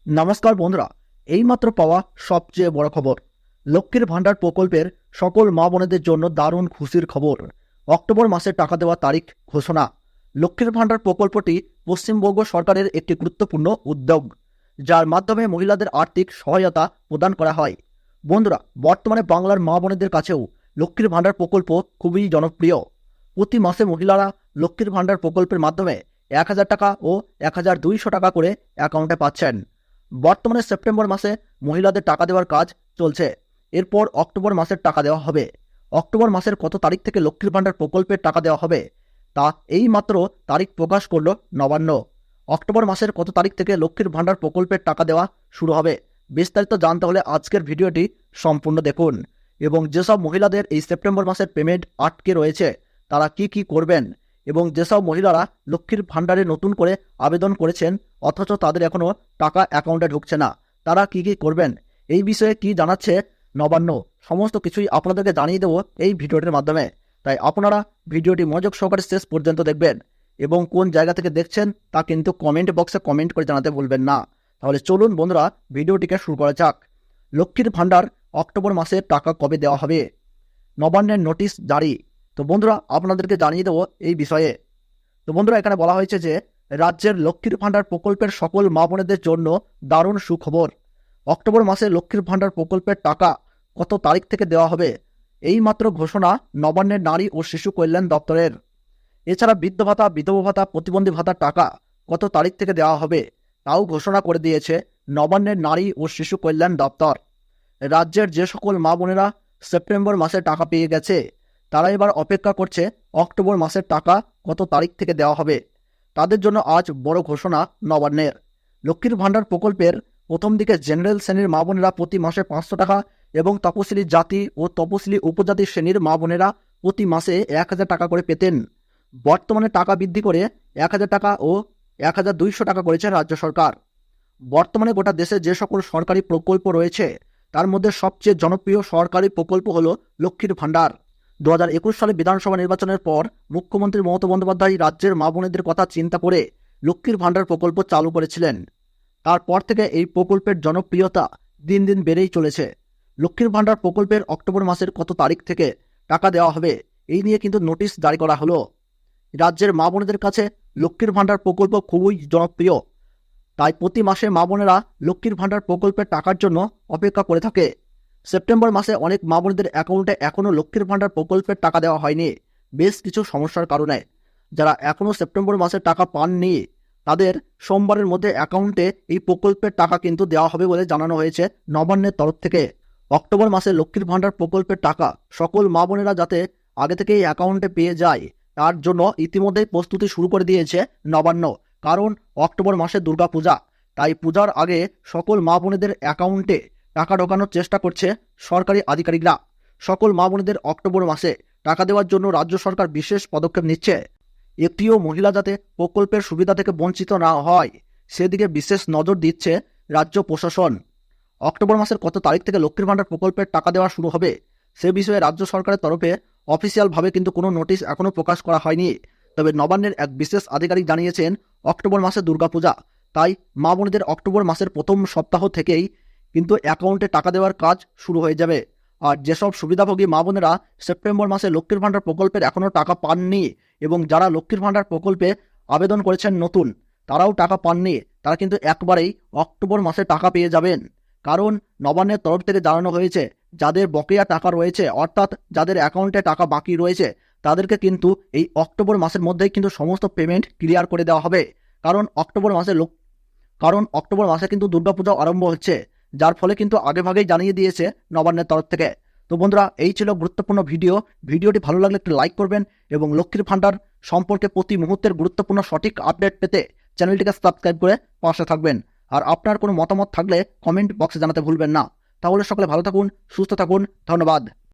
নমস্কার বন্ধুরা, এইমাত্র পাওয়া সবচেয়ে বড় খবর। লক্ষ্মীর ভাণ্ডার প্রকল্পের সকল মা বোনেদের জন্য দারুণ খুশির খবর। অক্টোবর মাসে টাকা দেওয়ার তারিখ ঘোষণা। লক্ষ্মীর ভাণ্ডার প্রকল্পটি পশ্চিমবঙ্গ সরকারের একটি গুরুত্বপূর্ণ উদ্যোগ, যার মাধ্যমে মহিলাদের আর্থিক সহায়তা প্রদান করা হয়। বন্ধুরা, বর্তমানে বাংলার মা বোনেদের কাছেও লক্ষ্মীর ভাণ্ডার প্রকল্প খুবই জনপ্রিয়। প্রতি মাসে মহিলারা লক্ষ্মীর ভাণ্ডার প্রকল্পের মাধ্যমে 1,000 টাকা ও 1,200 টাকা করে অ্যাকাউন্টে পাচ্ছেন। বর্তমানে সেপ্টেম্বর মাসে মহিলাদের টাকা দেওয়ার কাজ চলছে। এরপর অক্টোবর মাসের টাকা দেওয়া হবে। অক্টোবর মাসের কত তারিখ থেকে লক্ষ্মীর ভাণ্ডার প্রকল্পের টাকা দেওয়া হবে তা এই মাত্র তারিখ প্রকাশ করল নবান্ন। অক্টোবর মাসের কত তারিখ থেকে লক্ষ্মীর ভাণ্ডার প্রকল্পের টাকা দেওয়া শুরু হবে বিস্তারিত জানতে হলে আজকের ভিডিওটি সম্পূর্ণ দেখুন। এবং যেসব মহিলাদের এই সেপ্টেম্বর মাসের পেমেন্ট আটকে রয়েছে তারা কি করবেন, এবং যেসব মহিলারা লক্ষ্মীর ভাণ্ডারে নতুন করে আবেদন করেছেন অথচ তাদের এখনও টাকা অ্যাকাউন্টে ঢুকছে না, তারা কি করবেন, এই বিষয়ে কি জানাচ্ছে নবান্ন, সমস্ত কিছুই আপনাদেরকে জানিয়ে দেবো এই ভিডিওটির মাধ্যমে। তাই আপনারা ভিডিওটি মনোযোগ সহকারে শেষ পর্যন্ত দেখবেন এবং কোন জায়গা থেকে দেখছেন তা কিন্তু কমেন্ট বক্সে কমেন্ট করে জানাতে ভুলবেন না। তাহলে চলুন বন্ধুরা, ভিডিওটিকে শুরু করা যাক। লক্ষ্মীর ভাণ্ডার অক্টোবর মাসে টাকা কবে দেওয়া হবে, নবান্নের নোটিশ জারি। তো বন্ধুরা, আপনাদেরকে জানিয়ে দেবো এই বিষয়ে। তো বন্ধুরা, এখানে বলা হয়েছে যে রাজ্যের লক্ষ্মীর ভাণ্ডার প্রকল্পের সকল মা বোনেদের জন্য দারুণ সুখবর। অক্টোবর মাসে লক্ষ্মীর ভাণ্ডার প্রকল্পের টাকা কত তারিখ থেকে দেওয়া হবে এই মাত্র ঘোষণা নবান্নের নারী ও শিশু কল্যাণ দপ্তরের। এছাড়া বৃদ্ধ ভাতা, বিধবা ভাতা, প্রতিবন্ধী ভাতার টাকা কত তারিখ থেকে দেওয়া হবে তাও ঘোষণা করে দিয়েছে নবান্নের নারী ও শিশু কল্যাণ দপ্তর। রাজ্যের যে সকল মা বোনেরা সেপ্টেম্বর মাসে টাকা পেয়ে গেছে তারা এবার অপেক্ষা করছে অক্টোবর মাসের টাকা কত তারিখ থেকে দেওয়া হবে। তাদের জন্য আজ বড় ঘোষণা নবান্নের। লক্ষ্মীর ভাণ্ডার প্রকল্পের প্রথম দিকে জেনারেল শ্রেণীর মা বোনেরা প্রতি মাসে 500 টাকা এবং তপশিলি জাতি ও তপশিলি উপজাতি শ্রেণীর মা বোনেরা প্রতি মাসে 1,000 টাকা করে পেতেন। বর্তমানে টাকা বৃদ্ধি করে 1,000 টাকা ও 1,200 টাকা করেছে রাজ্য সরকার। বর্তমানে গোটা দেশে যে সকল সরকারি প্রকল্প রয়েছে তার মধ্যে সবচেয়ে জনপ্রিয় সরকারি প্রকল্প হল লক্ষ্মীর ভাণ্ডার। 2021 সালে বিধানসভা নির্বাচনের পর মুখ্যমন্ত্রী মমতা বন্দ্যোপাধ্যায় রাজ্যের মা বোনেদের কথা চিন্তা করে লক্ষ্মীর ভাণ্ডার প্রকল্প চালু করেছিলেন। তারপর থেকে এই প্রকল্পের জনপ্রিয়তা দিন দিন বেড়েই চলেছে। লক্ষ্মীর ভাণ্ডার প্রকল্পের অক্টোবর মাসের কত তারিখ থেকে টাকা দেওয়া হবে এই নিয়ে কিন্তু নোটিশ জারি করা হলো। রাজ্যের মা বোনেদের কাছে লক্ষ্মীর ভাণ্ডার প্রকল্প খুবই জনপ্রিয়, তাই প্রতি মাসে মা বোনেরা লক্ষ্মীর ভাণ্ডার প্রকল্পের টাকার জন্য অপেক্ষা করে থাকে। সেপ্টেম্বর মাসে অনেক মা বোনেদের অ্যাকাউন্টে এখনও লক্ষ্মীর ভাণ্ডার প্রকল্পের টাকা দেওয়া হয়নি বেশ কিছু সমস্যার কারণে। যারা এখনও সেপ্টেম্বর মাসে টাকা পাননি তাদের সোমবারের মধ্যে অ্যাকাউন্টে এই প্রকল্পের টাকা কিন্তু দেওয়া হবে বলে জানানো হয়েছে নবান্নের তরফ থেকে। অক্টোবর মাসে লক্ষ্মীর ভাণ্ডার প্রকল্পের টাকা সকল মা বোনেরা যাতে আগে থেকেই অ্যাকাউন্টে পেয়ে যায় তার জন্য ইতিমধ্যেই প্রস্তুতি শুরু করে দিয়েছে নবান্ন। কারণ অক্টোবর মাসে দুর্গাপূজা, তাই পূজার আগে সকল মা বোনেদের অ্যাকাউন্টে টাকা ঢোকানোর চেষ্টা করছে সরকারি আধিকারিকরা। সকল মা বোনেদের অক্টোবর মাসে টাকা দেওয়ার জন্য রাজ্য সরকার বিশেষ পদক্ষেপ নিচ্ছে। একটিও মহিলা যাতে প্রকল্পের সুবিধা থেকে বঞ্চিত না হয় সেদিকে বিশেষ নজর দিচ্ছে রাজ্য প্রশাসন। অক্টোবর মাসের কত তারিখ থেকে লক্ষ্মীর ভাণ্ডার প্রকল্পের টাকা দেওয়া শুরু হবে সে বিষয়ে রাজ্য সরকারের তরফে অফিসিয়ালভাবে কিন্তু কোনো নোটিশ এখনও প্রকাশ করা হয়নি। তবে নবান্নের এক বিশেষ আধিকারিক জানিয়েছেন অক্টোবর মাসে দুর্গাপূজা, তাই মা বোনেদের অক্টোবর মাসের প্রথম সপ্তাহ থেকেই কিন্তু অ্যাকাউন্টে টাকা দেওয়ার কাজ শুরু হয়ে যাবে। আর যেসব সুবিধাভোগী মা বোনেরা সেপ্টেম্বর মাসে লক্ষ্মীর ভাণ্ডার প্রকল্পের এখনও টাকা পাননি এবং যারা লক্ষ্মীর ভাণ্ডার প্রকল্পে আবেদন করেছেন নতুন তারাও টাকা পাননি, তারা কিন্তু একবারেই অক্টোবর মাসে টাকা পেয়ে যাবেন। কারণ নবান্নের তরফ থেকে জানানো হয়েছে যাদের বকেয়া টাকা রয়েছে অর্থাৎ যাদের অ্যাকাউন্টে টাকা বাকি রয়েছে তাদেরকে কিন্তু এই অক্টোবর মাসের মধ্যেই কিন্তু সমস্ত পেমেন্ট ক্লিয়ার করে দেওয়া হবে। কারণ অক্টোবর মাসে কিন্তু দুর্গাপূজা আরম্ভ হচ্ছে, যার ফলে কিন্তু আগেভাগেই জানিয়ে দিয়েছে নবান্নের তরফ থেকে। তো বন্ধুরা, এই ছিল গুরুত্বপূর্ণ ভিডিওটি ভালো লাগলে একটু লাইক করবেন এবং লক্ষ্মীর ভাণ্ডার সম্পর্কে প্রতি মুহূর্তের গুরুত্বপূর্ণ সঠিক আপডেট পেতে চ্যানেলটিকে সাবস্ক্রাইব করে পাশে থাকবেন। আর আপনার কোনো মতামত থাকলে কমেন্ট বক্সে জানাতে ভুলবেন না। তাহলে সকলে ভালো থাকুন, সুস্থ থাকুন, ধন্যবাদ।